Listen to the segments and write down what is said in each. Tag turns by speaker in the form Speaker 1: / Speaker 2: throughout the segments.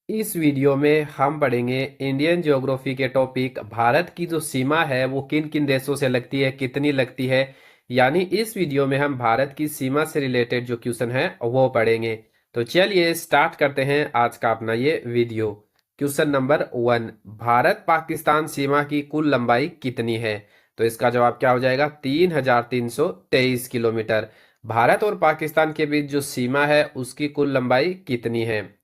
Speaker 1: इस वीडियो में हम पढ़ेंगे इंडियन ज्योग्राफी के टॉपिक भारत की जो सीमा है वो किन किन देशों से लगती है, कितनी लगती है। यानी इस वीडियो में हम भारत की सीमा से रिलेटेड जो क्वेश्चन है वो पढ़ेंगे। तो चलिए स्टार्ट करते हैं आज का अपना ये video. Question number 1, Bharat Pakistan सीमा की कुल लंबाई कितनी है? तो इसका जवाब क्या हो जाएगा? 3323 किलोमीटर। भारत और पाकिस्तान के बीच जो सीमा है उसकी कुल लंबाई कितनी है?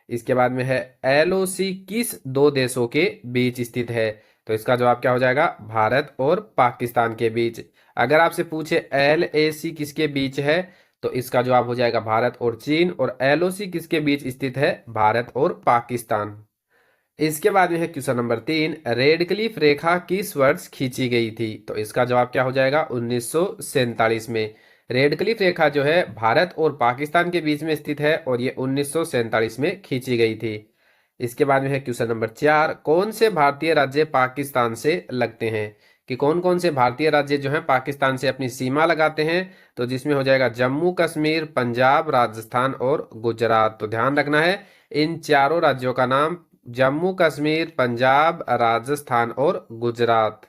Speaker 1: इसके बाद में है एलओसी किस दो देशों के बीच स्थित है? तो इसका जवाब क्या हो जाएगा? भारत और पाकिस्तान के बीच। अगर आपसे पूछे एलएसी किसके बीच है, तो इसका जवाब हो जाएगा भारत और चीन। और एलओसी किसके बीच स्थित है? भारत और पाकिस्तान। इसके बाद में है क्वेश्चन नंबर 3, रेड क्लिफ रेखा किस वर्ष खींची गई थी? तो इसका जवाब क्या हो जाएगा? 1947 में। रेड क्लिफ रेखा जो है भारत और पाकिस्तान के बीच में स्थित है और ये 1947 में खींची गई थी। इसके बाद में है क्वेश्चन नंबर 4, कौन से भारतीय राज्य पाकिस्तान से लगते हैं? कि कौन कौन से भारतीय राज्य जो है पाकिस्तान से अपनी सीमा लगाते हैं? तो जिसमें हो जाएगा जम्मू कश्मीर, पंजाब, राजस्थान और गुजरात। तो ध्यान रखना है इन चारों राज्यों का नाम, जम्मू कश्मीर, पंजाब, राजस्थान और गुजरात।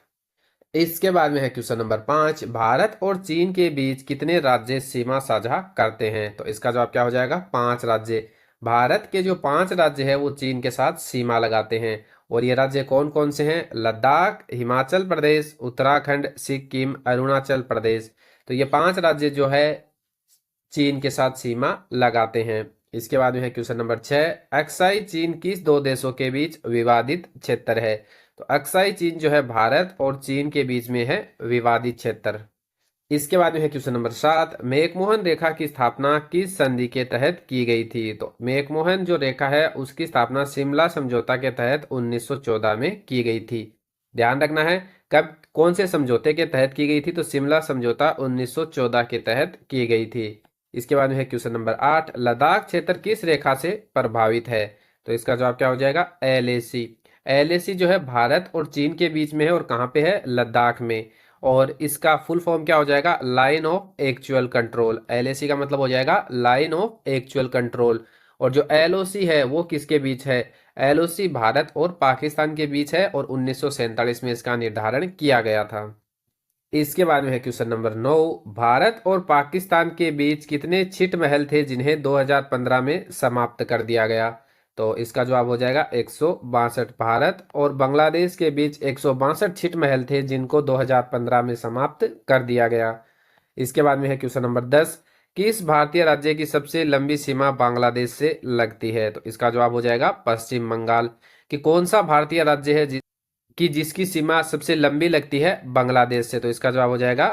Speaker 1: इसके बाद में है क्वेश्चन नंबर 5, भारत और चीन के बीच कितने राज्य सीमा साझा करते हैं? तो इसका जवाब क्या हो जाएगा? 5 राज्य। भारत के जो 5 राज्य है वो चीन के साथ सीमा लगाते हैं। और ये राज्य कौन कौन से हैं? लद्दाख, हिमाचल प्रदेश, उत्तराखंड, सिक्किम, अरुणाचल प्रदेश। तो ये 5 राज्य जो है चीन के साथ सीमा लगाते हैं। इसके बाद में है क्वेश्चन नंबर 6, अक्साई चीन किस दो देशों के बीच विवादित क्षेत्र है? तो अक्साई चीन जो है भारत और चीन के बीच में है विवादित क्षेत्र। इसके बाद में है क्वेश्चन नंबर 7, मैकमोहन रेखा की स्थापना किस संधि के तहत की गई थी? तो मैकमोहन जो रेखा है उसकी स्थापना शिमला समझौता के तहत 1914 में की गई थी। ध्यान रखना है कब कौन से समझौते के तहत की गई थी? तो शिमला समझौता 1914 के तहत की गई थी। इसके बाद में है क्वेश्चन नंबर 8, लद्दाख क्षेत्र किस रेखा से प्रभावित है? तो इसका जवाब क्या हो जाएगा? एलएसी। एलएसी जो है भारत और चीन के बीच में है और कहाँ पे है? लद्दाख में। और इसका फुल फॉर्म क्या हो जाएगा? Line of actual control. LAC का मतलब हो जाएगा लाइन ऑफ एक्चुअल कंट्रोल। और जो एलओसी है वो किसके बीच है? एलओसी भारत और पाकिस्तान के बीच है और 1947 में इसका निर्धारण किया गया था। इसके बाद में है क्वेश्चन नंबर 9, भारत और पाकिस्तान के बीच कितने छिट महल थे जिन्हें 2015 में समाप्त कर दिया गया? तो इसका जवाब हो जाएगा 162। भारत और बांग्लादेश के बीच 162 छिट महल थे जिनको 2015 में समाप्त कर दिया गया। इसके बाद में है क्वेश्चन नंबर 10, किस भारतीय राज्य की सबसे लंबी सीमा बांग्लादेश से लगती है? तो इसका जवाब हो जाएगा पश्चिम बंगाल। कि कौन सा भारतीय राज्य है कि जिसकी सीमा सबसे लंबी लगती है बांग्लादेश से? तो इसका जवाब हो जाएगा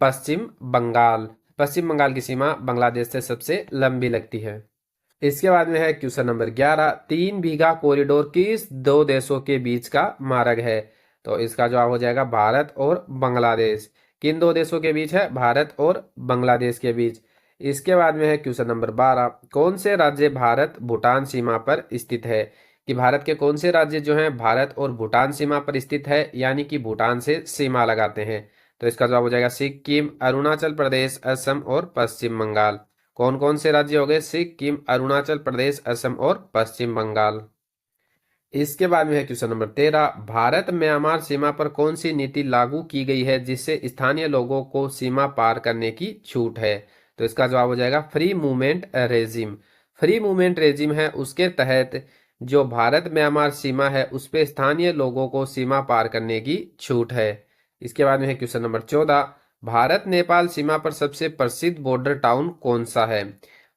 Speaker 1: पश्चिम बंगाल। पश्चिम बंगाल की सीमा बांग्लादेश से सबसे लंबी लगती है। इसके बाद में है क्वेश्चन नंबर 11, 3 बीघा कॉरिडोर किस दो देशों के बीच का मार्ग है? तो इसका जवाब हो जाएगा भारत और बांग्लादेश। किन दो देशों के बीच है? भारत और बांग्लादेश के बीच। इसके बाद में है क्वेश्चन नंबर 12, कौन से राज्य भारत भूटान सीमा पर स्थित है? कि भारत के कौन से राज्य जो हैं भारत और भूटान सीमा पर स्थित है, यानी कि भूटान से सीमा लगाते हैं? तो इसका जवाब हो जाएगा सिक्किम, अरुणाचल प्रदेश, असम और पश्चिम बंगाल। कौन कौन से राज्य हो गए? सिक्किम, अरुणाचल प्रदेश, असम और पश्चिम बंगाल। इसके बाद में है क्वेश्चन नंबर 13, भारत म्यांमार सीमा पर कौन सी नीति लागू की गई है जिससे स्थानीय लोगों को सीमा पार करने की छूट है? तो इसका जवाब हो जाएगा free movement regime. Free movement regime है उसके तहत जो भारत म्यांमार सीमा है उस पे स्थानीय लोगों को सीमा पार करने की छूट है। इसके बाद में है क्वेश्चन नंबर 14, भारत नेपाल सीमा पर सबसे प्रसिद्ध बॉर्डर टाउन कौन सा है?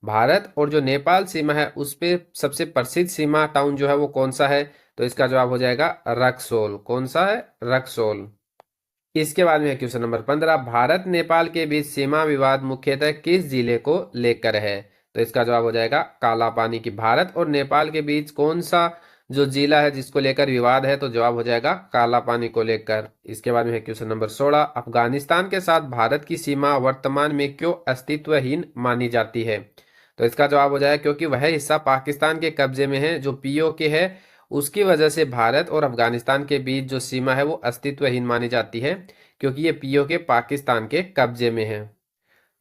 Speaker 1: भारत और जो नेपाल सीमा है उस पे सबसे प्रसिद्ध सीमा टाउन जो है वो कौन सा है? तो इसका जवाब हो जाएगा रक्सोल। कौन सा है? रक्सोल। इसके बाद में है क्वेश्चन नंबर 15, भारत नेपाल के बीच सीमा विवाद मुख्यतः किस जिले को लेकर है? तो इसका जवाब हो जाएगा काला पानी। की भारत और नेपाल के बीच कौन सा जो जिला है जिसको लेकर विवाद है? तो जवाब हो जाएगा काला पानी को लेकर। इसके बाद में है क्वेश्चन नंबर 16, अफगानिस्तान के साथ भारत की सीमा वर्तमान में क्यों अस्तित्वहीन मानी जाती है? तो इसका जवाब हो जाएगा क्योंकि वह हिस्सा पाकिस्तान के कब्जे में है जो पीओके है। उसकी वजह से भारत और अफगानिस्तान के बीच जो सीमा है वो अस्तित्वहीन मानी जाती है क्योंकि ये पीओके पाकिस्तान के कब्जे में है।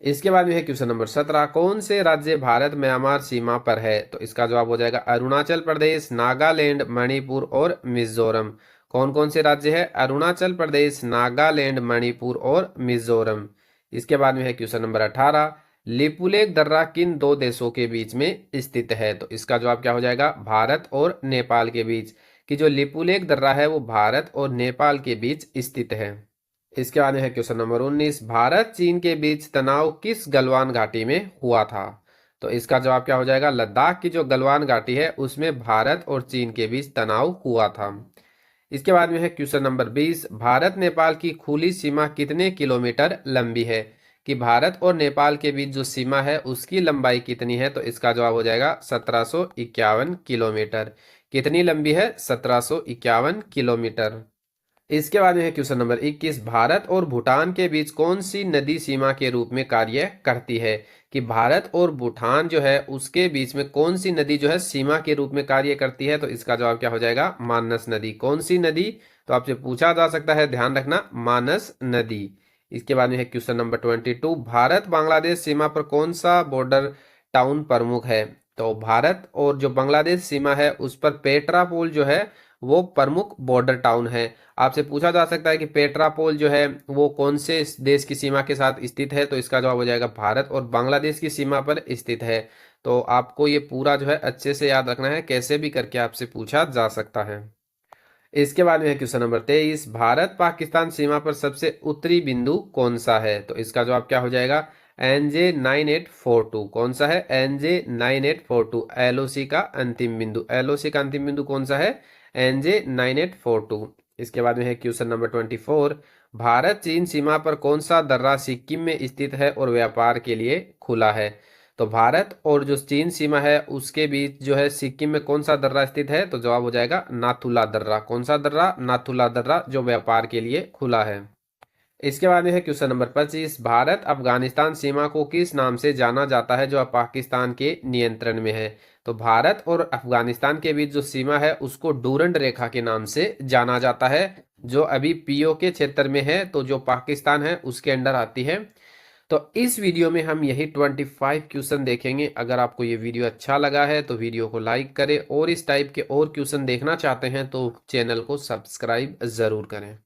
Speaker 1: इसके बाद में है क्वेश्चन नंबर 17, कौन से राज्य भारत म्यांमार सीमा पर है? तो इसका जवाब हो जाएगा अरुणाचल प्रदेश, नागालैंड, मणिपुर और मिजोरम। कौन कौन से राज्य है? अरुणाचल प्रदेश, नागालैंड, मणिपुर और मिजोरम। इसके बाद में है क्वेश्चन नंबर 18, लिपुलेख दर्रा किन दो देशों के बीच में स्थित है? तो इसका जवाब क्या हो जाएगा? भारत और नेपाल के बीच। कि जो लिपुलेख दर्रा है वो भारत और नेपाल के बीच स्थित है। इसके बाद में है क्वेश्चन नंबर 19, भारत चीन के बीच तनाव किस गलवान घाटी में हुआ था? तो इसका जवाब क्या हो जाएगा? लद्दाख की जो गलवान घाटी है उसमें भारत और चीन के बीच तनाव हुआ था। इसके बाद में है क्वेश्चन नंबर 20, भारत नेपाल की खुली सीमा कितने किलोमीटर लंबी है? कि भारत और नेपाल के बीच जो सीमा है उसकी लंबाई कितनी है? तो इसका जवाब हो जाएगा 1751 किलोमीटर। कितनी लंबी है? 1751 किलोमीटर। इसके बाद में है क्वेश्चन नंबर 21, भारत और भूटान के बीच कौन सी नदी सीमा के रूप में कार्य करती है? कि भारत और भूटान जो है उसके बीच में कौन सी नदी जो है सीमा के रूप में कार्य करती है? तो इसका जवाब क्या हो जाएगा? मानस नदी। कौन सी नदी? तो आपसे पूछा जा सकता है, ध्यान रखना, मानस नदी। इसके बाद में है क्वेश्चन नंबर 22, भारत बांग्लादेश सीमा पर कौन सा बॉर्डर टाउन प्रमुख है? तो भारत और जो बांग्लादेश सीमा है उस पर पेट्रापोल जो है वो प्रमुख बॉर्डर टाउन है। आपसे पूछा जा सकता है कि पेट्रापोल जो है वो कौन से देश की सीमा के साथ स्थित है? तो इसका जवाब हो जाएगा भारत और बांग्लादेश की सीमा पर स्थित है। तो आपको ये पूरा जो है अच्छे से याद रखना है, कैसे भी करके आपसे पूछा जा सकता है। इसके बाद में है क्वेश्चन नंबर 23, भारत पाकिस्तान सीमा पर सबसे उत्तरी बिंदु कौन सा है? तो इसका जवाब क्या हो जाएगा? NJ9842। कौन सा है? NJ9842। LOC का अंतिम बिंदु। LOC का अंतिम बिंदु कौन सा है? NJ9842। इसके बाद में है क्वेश्चन नंबर 24, भारत चीन सीमा पर कौन सा दर्रा सिक्किम में स्थित है और व्यापार के लिए खुला है? तो भारत और जो चीन सीमा है उसके बीच जो है सिक्किम में कौन सा दर्रा स्थित है? तो जवाब हो जाएगा नाथुला दर्रा। कौन सा दर्रा? नाथुला दर्रा, जो व्यापार के लिए खुला है। इसके बाद में है क्वेश्चन नंबर 25, भारत अफगानिस्तान सीमा को किस नाम से जाना जाता है जो अब पाकिस्तान के नियंत्रण में है? तो भारत और अफगानिस्तान के बीच जो सीमा है उसको डूरंड रेखा के नाम से जाना जाता है, जो अभी POK क्षेत्र में है, तो जो पाकिस्तान है उसके अंडर आती है। तो इस वीडियो में हम यही 25 क्वेश्चन देखेंगे। अगर आपको ये वीडियो अच्छा लगा है तो वीडियो को लाइक करें और इस टाइप के और क्वेश्चन देखना चाहते हैं तो चैनल को सब्सक्राइब ज़रूर करें।